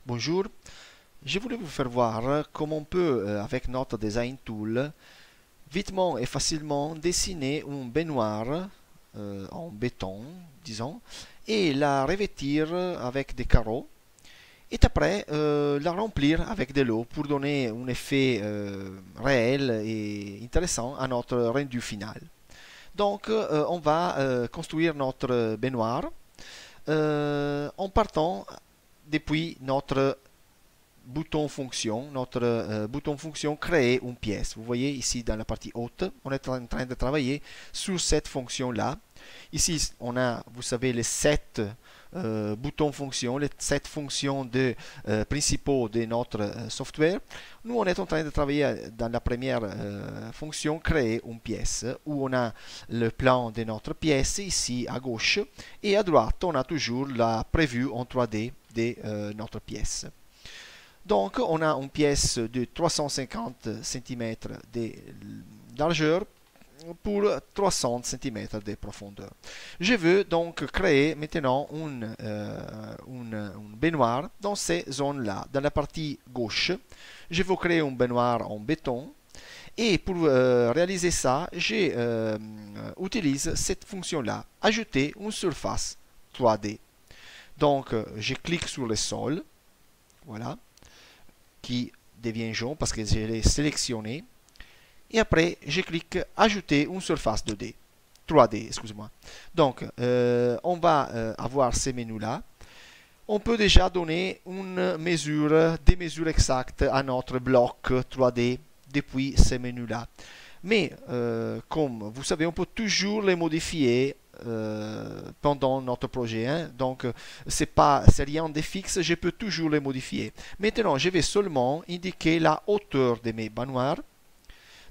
Bonjour, je voulais vous faire voir comment on peut, avec notre Design Tool, vitement et facilement dessiner une baignoire en béton, disons, et la revêtir avec des carreaux, et après la remplir avec de l'eau pour donner un effet réel et intéressant à notre rendu final. Donc, on va construire notre baignoire en partant depuis notre bouton fonction créer une pièce. Vous voyez ici dans la partie haute, on est en train de travailler sur cette fonction-là. Ici, on a, vous savez, les 7 boutons fonctions, les 7 fonctions principaux de notre software. Nous, on est en train de travailler dans la première fonction, créer une pièce, où on a le plan de notre pièce ici à gauche, et à droite, on a toujours la prévue en 3D de notre pièce. Donc, on a une pièce de 350 cm de largeur pour 300 cm de profondeur. Je veux donc créer maintenant une baignoire dans ces zones-là. Dans la partie gauche, je veux créer une baignoire en béton. Et pour réaliser ça, j'utilise cette fonction-là, ajouter une surface 3D. Donc, je clique sur le sol, voilà, qui devient jaune parce que je l'ai sélectionné. Et après, je clique ajouter une surface 2D. 3D, excusez-moi. Donc, on va avoir ces menus-là. On peut déjà donner des mesures exactes à notre bloc 3D depuis ces menus-là. Mais, comme vous savez, on peut toujours les modifier pendant notre projet. Hein. Donc, c'est rien de fixe, je peux toujours les modifier. Maintenant, je vais seulement indiquer la hauteur de mes baignoires.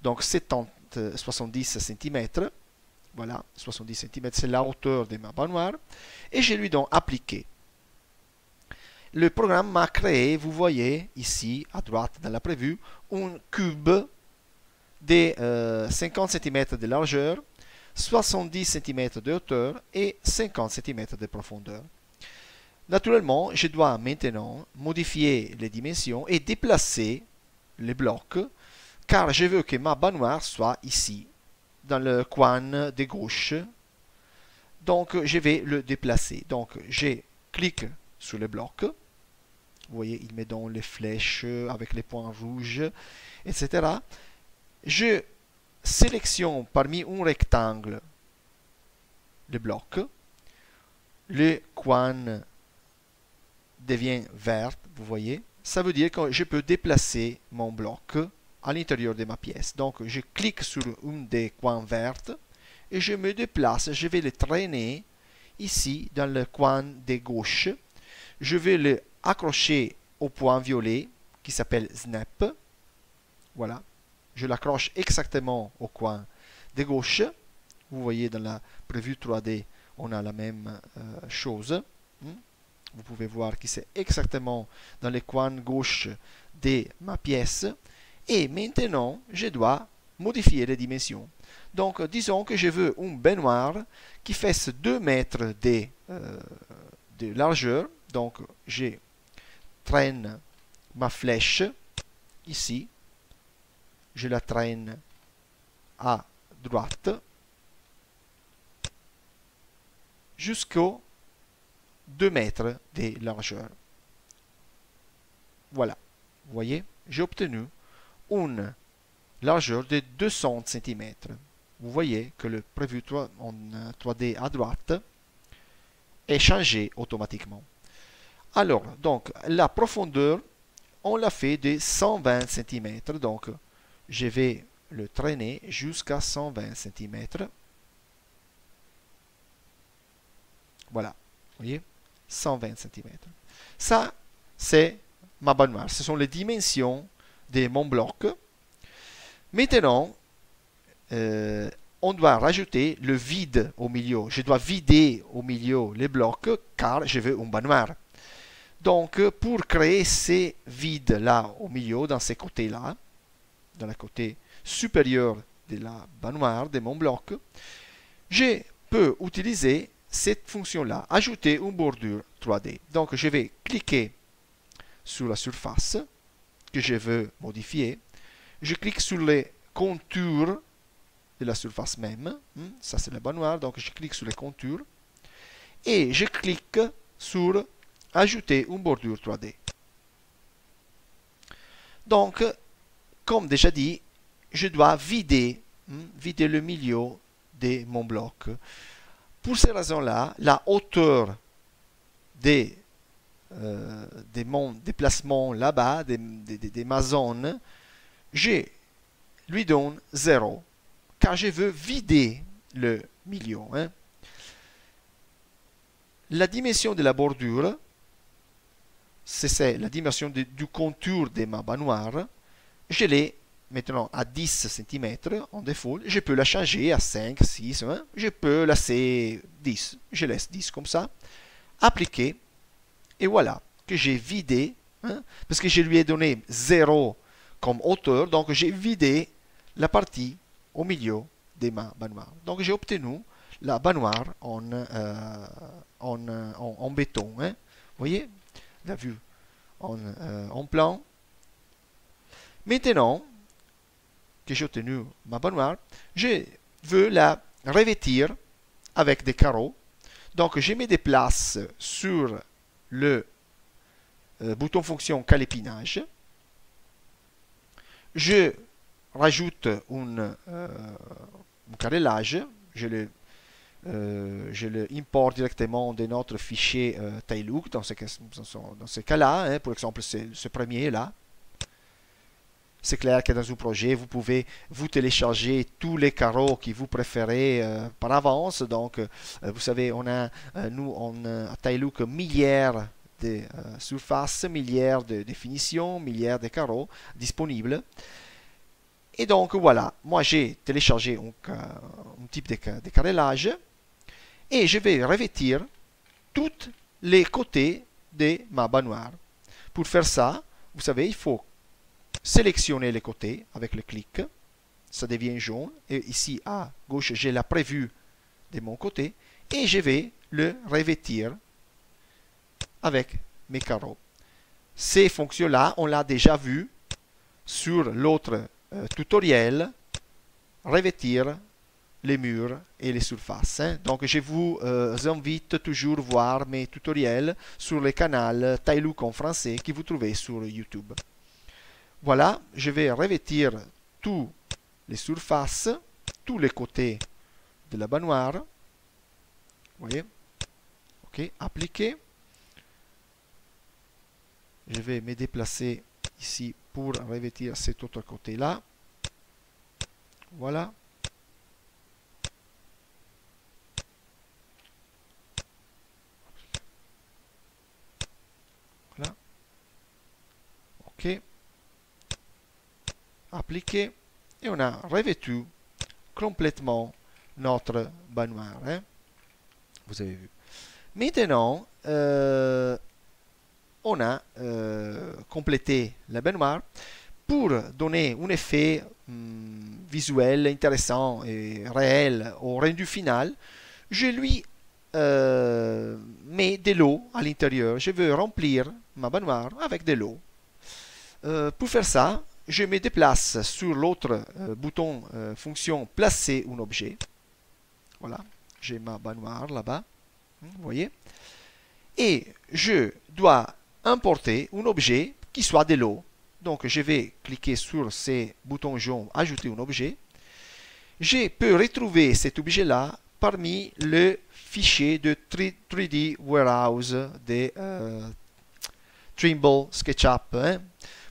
Donc 70 cm. Voilà, 70 cm, c'est la hauteur de ma baignoire. Et je lui donne appliquer. Le programme m'a créé, vous voyez ici à droite dans la prévue, un cube de 50 cm de largeur, 70 cm de hauteur et 50 cm de profondeur. Naturellement, je dois maintenant modifier les dimensions et déplacer les blocs car je veux que ma baignoire soit ici, dans le coin de gauche. Donc, je vais le déplacer. Donc, je clique sur le bloc. Vous voyez, il me donne les flèches avec les points rouges, etc. Je sélectionne parmi un rectangle le bloc. Le coin devient vert, vous voyez. Ça veut dire que je peux déplacer mon bloc à l'intérieur de ma pièce. Donc, je clique sur une des coins vertes et je me déplace. Je vais le traîner ici dans le coin de gauche. Je vais le accrocher au point violet qui s'appelle Snap. Voilà. Je l'accroche exactement au coin de gauche. Vous voyez dans la prévue 3D, on a la même chose. Vous pouvez voir que c'est exactement dans le coin gauche de ma pièce. Et maintenant, je dois modifier les dimensions. Donc, disons que je veux une baignoire qui fasse 2 mètres de largeur. Donc, je traîne ma flèche ici. Je la traîne à droite jusqu'aux 2 mètres de largeur. Voilà. Vous voyez, j'ai obtenu une largeur de 200 cm. Vous voyez que le prévu en 3D à droite est changé automatiquement. Alors, donc, la profondeur, on l'a fait de 120 cm. Donc, je vais le traîner jusqu'à 120 cm. Voilà, vous voyez, 120 cm. Ça, c'est ma baignoire. Ce sont les dimensions de mon bloc. Maintenant, on doit rajouter le vide au milieu. Je dois vider au milieu les blocs car je veux une baignoire. Donc, pour créer ces vides-là au milieu, dans ces côtés-là, dans le côté supérieur de la baignoire de mon bloc, je peux utiliser cette fonction-là, ajouter une bordure 3D. Donc, je vais cliquer sur la surface que je veux modifier. Je clique sur les contours de la surface même. Ça, c'est la baignoire. Donc, je clique sur les contours. Et je clique sur Ajouter une bordure 3D. Donc, comme déjà dit, je dois vider le milieu de mon bloc. Pour ces raisons-là, la hauteur de mon déplacement là-bas, de ma zone, je lui donne 0, car je veux vider le milieu. La dimension de la bordure, c'est la dimension du contour de ma baignoire. Je l'ai maintenant à 10 cm en défaut. Je peux la changer à 5, 6, je peux laisser 10. Je laisse 10 comme ça. Appliquer. Et voilà que j'ai vidé, parce que je lui ai donné 0 comme hauteur, donc j'ai vidé la partie au milieu de ma baignoire. Donc j'ai obtenu la baignoire en béton. Vous voyez, la vue en plan. Maintenant que j'ai obtenu ma baignoire, je veux la revêtir avec des carreaux. Donc je me déplace sur le bouton fonction calépinage. Je rajoute un carrelage. Je le importe directement de notre fichier Taillook dans ce cas-là. Par exemple, c'est ce premier là. C'est clair que dans un projet, vous pouvez vous télécharger tous les carreaux que vous préférez par avance. Donc, vous savez, nous, à Taillook, milliards de surfaces, milliards de définitions, milliards de carreaux disponibles. Et donc, voilà, moi j'ai téléchargé un type de carrelage et je vais revêtir tous les côtés de ma baignoire. Pour faire ça, vous savez, il faut sélectionner les côtés avec le clic, ça devient jaune, et ici à gauche j'ai la prévue de mon côté, et je vais le revêtir avec mes carreaux. Ces fonctions-là, on l'a déjà vu sur l'autre tutoriel, revêtir les murs et les surfaces. Donc je vous invite toujours à voir mes tutoriels sur le canal Taillook en français que vous trouvez sur YouTube. Voilà, je vais revêtir toutes les surfaces, tous les côtés de la baignoire. Vous voyez? Ok, appliquer. Je vais me déplacer ici pour revêtir cet autre côté-là. Voilà. Voilà. Ok. Appliquer. Et on a revêtu complètement notre baignoire. Vous avez vu. Maintenant, on a complété la baignoire pour donner un effet visuel intéressant et réel au rendu final. Je lui mets de l'eau à l'intérieur. Je veux remplir ma baignoire avec de l'eau. Pour faire ça, je me déplace sur l'autre bouton fonction placer un objet. Voilà, j'ai ma baignoire là-bas. Vous voyez? Et je dois importer un objet qui soit de l'eau. Donc je vais cliquer sur ces boutons jaunes, ajouter un objet. Je peux retrouver cet objet-là parmi le fichier de 3D Warehouse de Trimble SketchUp.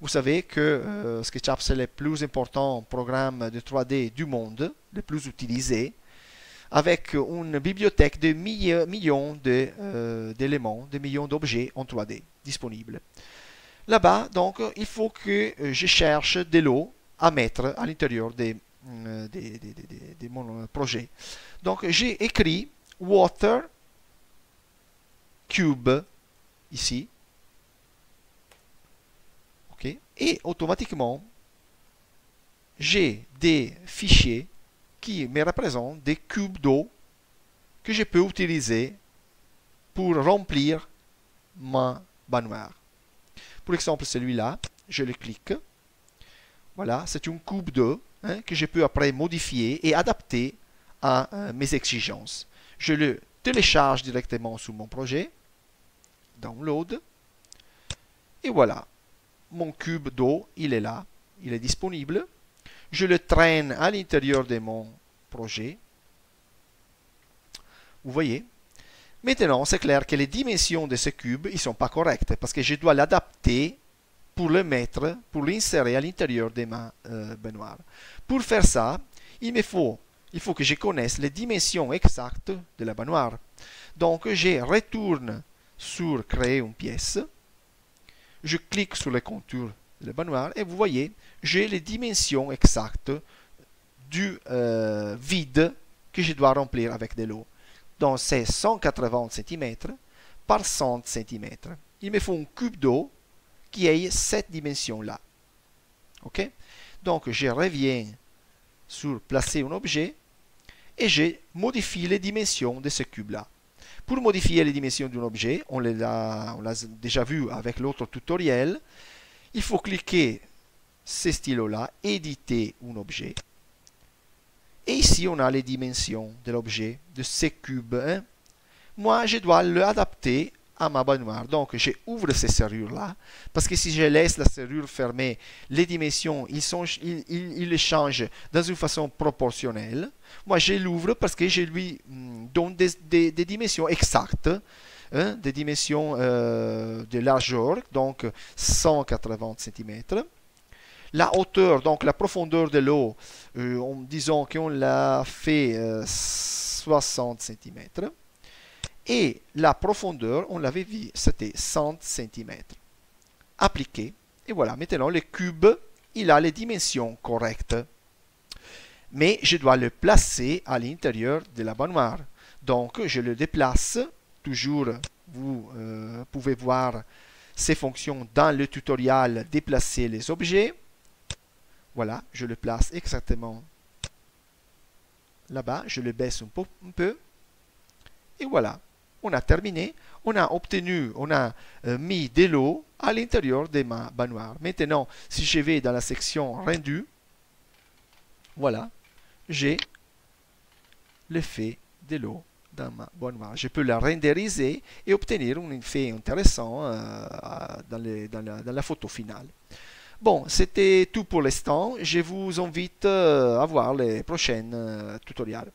Vous savez que SketchUp c'est le plus important programme de 3D du monde, le plus utilisé, avec une bibliothèque de millions d'éléments, de millions d'objets en 3D disponibles. Là-bas, donc, il faut que je cherche de l'eau à mettre à l'intérieur de mon projet. Donc, j'ai écrit Water Cube ici. Okay. Et automatiquement, j'ai des fichiers qui me représentent des cubes d'eau que je peux utiliser pour remplir ma baignoire. Pour exemple, celui-là, je le clique. Voilà, c'est une coupe d'eau que je peux après modifier et adapter à mes exigences. Je le télécharge directement sur mon projet. Download. Et voilà, mon cube d'eau, il est là, il est disponible. Je le traîne à l'intérieur de mon projet. Vous voyez? Maintenant, c'est clair que les dimensions de ce cube, ils ne sont pas correctes parce que je dois l'adapter pour le mettre, pour l'insérer à l'intérieur de ma baignoire. Pour faire ça, il faut que je connaisse les dimensions exactes de la baignoire. Donc, je retourne sur créer une pièce. Je clique sur les contours de la baignoire et vous voyez, j'ai les dimensions exactes du vide que je dois remplir avec de l'eau. Donc c'est 180 cm par 100 cm. Il me faut un cube d'eau qui ait cette dimension-là. Ok? Donc je reviens sur placer un objet et je modifie les dimensions de ce cube-là. Pour modifier les dimensions d'un objet, on l'a déjà vu avec l'autre tutoriel, il faut cliquer ce stylo-là, éditer un objet. Et ici, on a les dimensions de l'objet, de ce cube. Moi, je dois l'adapter à ma baignoire. Donc, j'ouvre ces serrures-là, parce que si je laisse la serrure fermée, les dimensions, ils les changent dans une façon proportionnelle. Moi, je l'ouvre parce que je lui donne des dimensions exactes, des dimensions de largeur, donc 180 cm. La hauteur, donc la profondeur de l'eau, disons qu'on l'a fait 60 cm. Et la profondeur, on l'avait vu, c'était 100 cm. Appliqué. Et voilà, maintenant le cube, il a les dimensions correctes. Mais je dois le placer à l'intérieur de la baignoire. Donc, je le déplace. Toujours, vous pouvez voir ces fonctions dans le tutoriel déplacer les objets. Voilà, je le place exactement là-bas. Je le baisse un peu. Et voilà, on a terminé. On a obtenu, on a mis de l'eau à l'intérieur de ma baignoire. Maintenant, si je vais dans la section rendu, voilà, j'ai l'effet de l'eau dans ma baignoire. Je peux la renderiser et obtenir un effet intéressant dans la photo finale. Bon, c'était tout pour l'instant. Je vous invite à voir les prochains tutoriels.